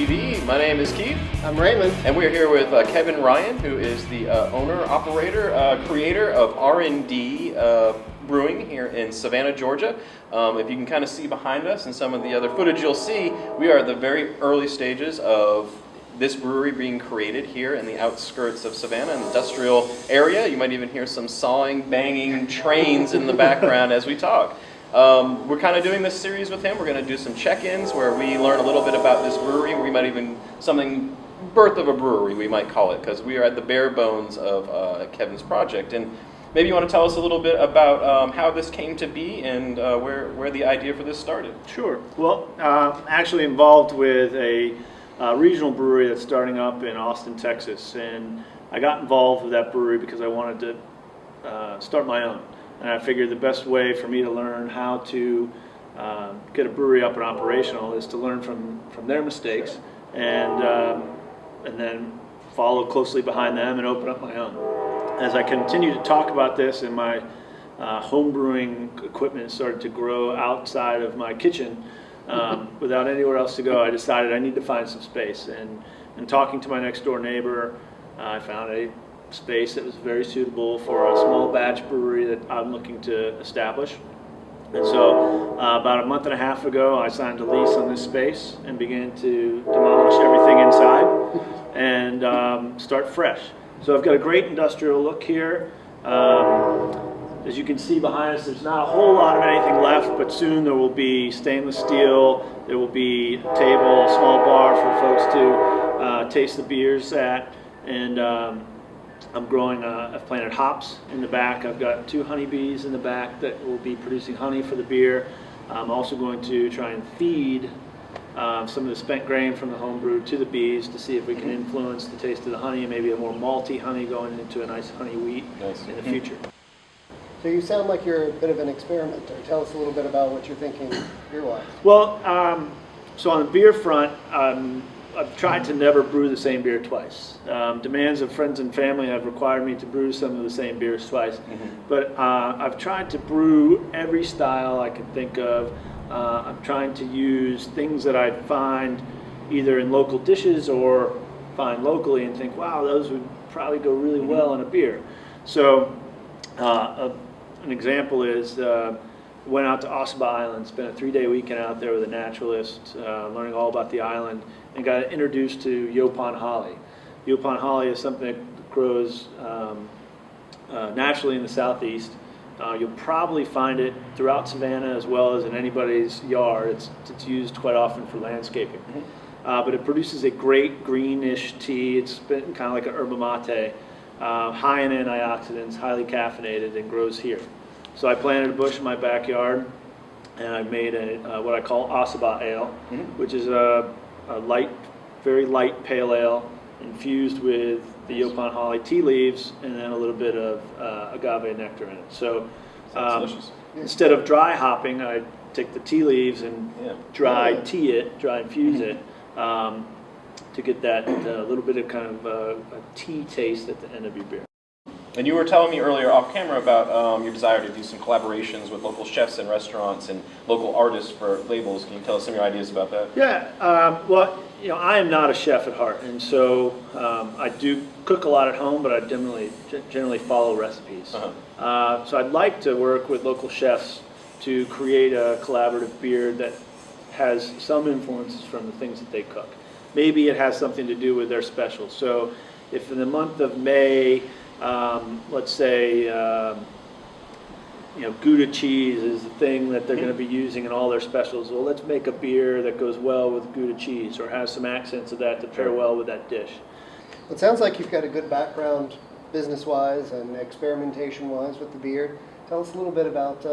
TV. My name is Keith. I'm Raymond. And we're here with Kevin Ryan, who is the owner, operator, creator of R&D Brewing here in Savannah, Georgia. If you can kind of see behind us and some of the other footage you'll see, we are at the very early stages of this brewery being created here in the outskirts of Savannah, an industrial area. You might even hear some sawing, banging trains in the background as we talk. We're kind of doing this series with him. We're going to do some check-ins where we learn a little bit about this brewery. We might even, birth of a brewery, we might call it, because we are at the bare bones of Kevin's project. And maybe you want to tell us a little bit about how this came to be and where the idea for this started. Sure. Well, actually involved with a regional brewery that's starting up in Austin, Texas. And I got involved with that brewery because I wanted to start my own. And I figured the best way for me to learn how to get a brewery up and operational is to learn from their mistakes and then follow closely behind them and open up my own. As I continued to talk about this and my home brewing equipment started to grow outside of my kitchen without anywhere else to go, I decided I need to find some space. And talking to my next door neighbor, I found a space that was very suitable for a small batch brewery that I'm looking to establish. And so about a month and a half ago, I signed a lease on this space and began to demolish everything inside and start fresh. So I've got a great industrial look here. As you can see behind us, there's not a whole lot of anything left, but soon there will be stainless steel, there will be a table, a small bar for folks to taste the beers at, and I'm growing, I've planted hops in the back. I've got 2 honeybees in the back that will be producing honey for the beer. I'm also going to try and feed some of the spent grain from the home brew to the bees to see if we can influence the taste of the honey and maybe a more malty honey going into a nice honey wheat in the future. So you sound like you're a bit of an experimenter. Tell us a little bit about what you're thinking beer-wise. Well, so on the beer front, I've tried to never brew the same beer twice. Demands of friends and family have required me to brew some of the same beers twice. But I've tried to brew every style I can think of. I'm trying to use things that I find either in local dishes or find locally and think, wow, those would probably go really well in a beer. So an example is went out to Ossabaw Island, spent a 3-day weekend out there with a naturalist, learning all about the island, and got introduced to Yopon holly. Yopon holly is something that grows naturally in the southeast. You'll probably find it throughout Savannah as well as in anybody's yard. It's used quite often for landscaping. But it produces a great greenish tea. It's kind of like an yerba mate, high in antioxidants, highly caffeinated, and grows here. So I planted a bush in my backyard, and I made what I call Ossabaw ale, which is a light, very light pale ale infused with the Yopon holly tea leaves and then a little bit of agave nectar in it. So instead of dry hopping, I take the tea leaves and dry infuse it to get that little bit of kind of a tea taste at the end of your beer. And you were telling me earlier off camera about your desire to do some collaborations with local chefs and restaurants and local artists for labels. Can you tell us some of your ideas about that? Yeah, well, you know, I am not a chef at heart, and so I do cook a lot at home, but I generally follow recipes. So I'd like to work with local chefs to create a collaborative beer that has some influences from the things that they cook. Maybe it has something to do with their specials. So if in the month of May, let's say, Gouda cheese is the thing that they're going to be using in all their specials. Well, let's make a beer that goes well with Gouda cheese or has some accents of that to pair well with that dish. It sounds like you've got a good background business-wise and experimentation-wise with the beer. Tell us a little bit about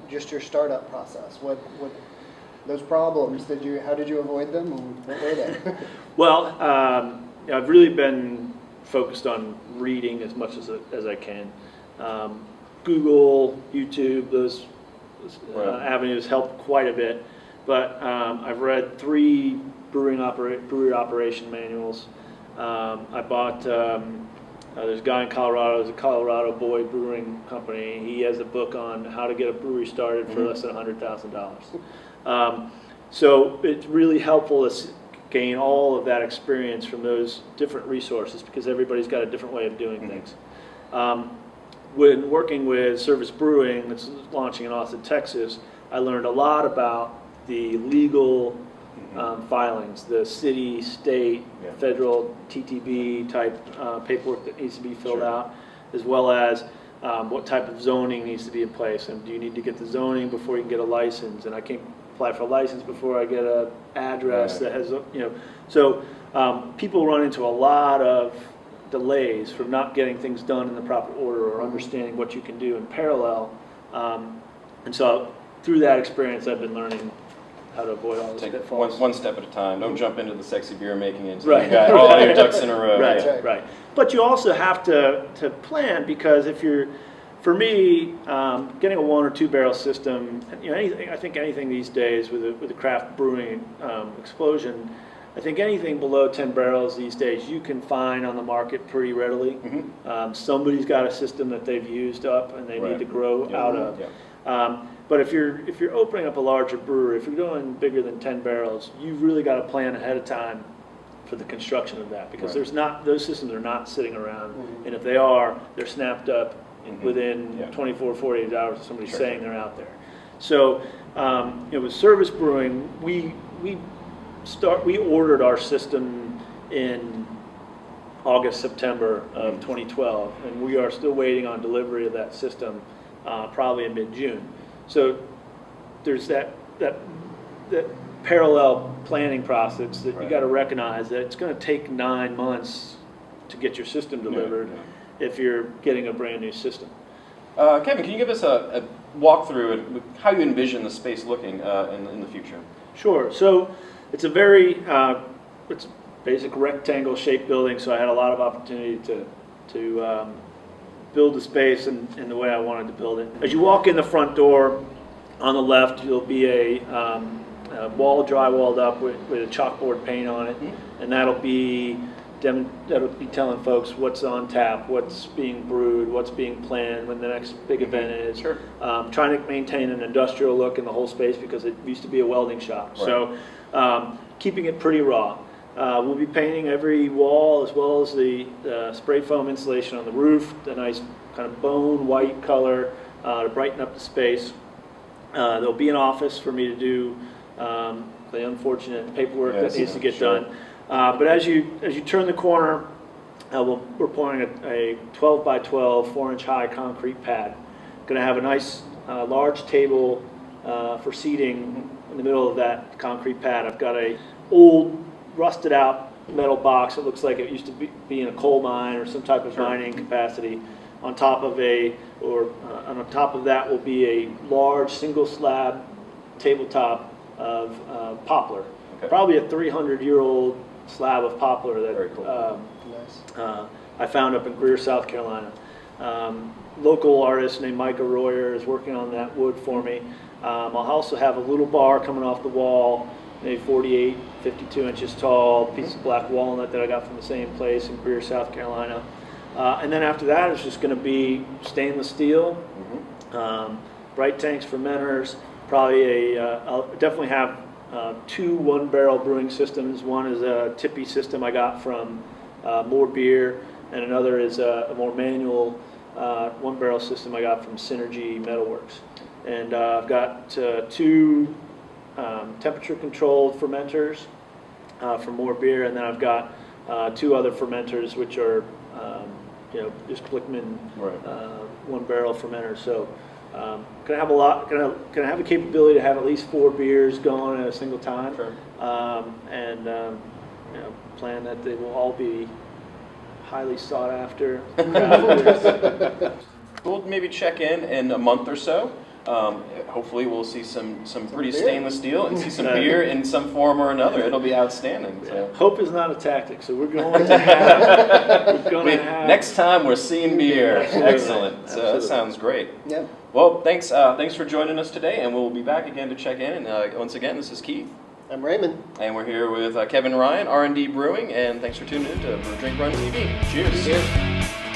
just your startup process. What those problems, how did you avoid them, and what were they? Well, I've really been focused on reading as much as I can. Google, YouTube, those avenues help quite a bit. But I've read 3 brewery operation manuals. I bought, there's a guy in Colorado, there's a Colorado Boy Brewing Company. He has a book on how to get a brewery started for less than $100,000. So it's really helpful to gain all of that experience from those different resources because everybody's got a different way of doing things. When working with Service Brewing, that's launching in Austin, Texas, I learned a lot about the legal filings, the city, state, federal, TTB type paperwork that needs to be filled out, as well as what type of zoning needs to be in place. And do you need to get the zoning before you can get a license? And I can't apply for a license before I get an address that has, So people run into a lot of delays from not getting things done in the proper order or understanding what you can do in parallel. And so through that experience, I've been learning how to avoid all those Take pitfalls. one step at a time. Don't jump into the sexy beer making until you got all your ducks in a row. Right. But you also have to plan because for me, getting a 1 or 2 barrel system, I think anything these days with the craft brewing explosion, I think anything below 10 barrels these days you can find on the market pretty readily. Somebody's got a system that they've used up and they need to grow out of. But if you're opening up a larger brewery, if you're going bigger than 10 barrels, you've really got to plan ahead of time for the construction of that because those systems are not sitting around, and if they are, they're snapped up within 24, 48 hours of somebody saying they're out there. So with Service Brewing, we ordered our system in August, September of 2012, and we are still waiting on delivery of that system probably in mid-June. So there's that parallel planning process that you got to recognize that it's going to take 9 months to get your system delivered if you're getting a brand new system. Kevin, can you give us a walkthrough of how you envision the space looking in the future? Sure. So it's a very it's a basic rectangle shaped building, so I had a lot of opportunity to build the space in the way I wanted to build it. As you walk in the front door, on the left, there'll be a wall drywalled up with a chalkboard paint on it, and that'll be telling folks what's on tap, what's being brewed, what's being planned, when the next big event is. Trying to maintain an industrial look in the whole space because it used to be a welding shop. So keeping it pretty raw. We'll be painting every wall as well as the spray foam insulation on the roof, the nice kind of bone white color to brighten up the space. There'll be an office for me to do the unfortunate paperwork that needs to get done. But as you turn the corner, we're pouring a 12 by 12, 4-inch high concrete pad. Going to have a nice large table for seating in the middle of that concrete pad. I've got a old rusted out metal box. It looks like it used to be in a coal mine or some type of mining capacity. On top of on top of that will be a large single slab tabletop of poplar. Probably a 300-year-old slab of poplar that I found up in Greer, South Carolina. Local artist named Micah Royer is working on that wood for me. I'll also have a little bar coming off the wall, maybe 48, 52 inches tall, piece of black walnut that I got from the same place in Greer, South Carolina. And then after that, it's just going to be stainless steel, bright tanks fermenters, probably I'll definitely have 2 1-barrel brewing systems. One is a tippy system I got from More Beer, and another is a more manual 1-barrel system I got from Synergy Metalworks. And I've got 2 temperature-controlled fermenters from More Beer, and then I've got 2 other fermenters, which are just Glickman 1-barrel fermenters. So gonna have a lot. Gonna have the capability to have at least 4 beers going at a single time, and plan that they will all be highly sought after. We'll maybe check in a month or so. Hopefully we'll see some pretty stainless steel and see some beer in some form or another. It'll be outstanding. So. Hope is not a tactic, so we're going to have... Next time we're seeing beer. Absolutely. Excellent. So that sounds great. Yeah. Well, thanks for joining us today, and we'll be back again to check in. And once again, this is Keith. I'm Raymond. And we're here with Kevin Ryan, R&D Brewing, and thanks for tuning in to Brew Drink Run TV. Cheers.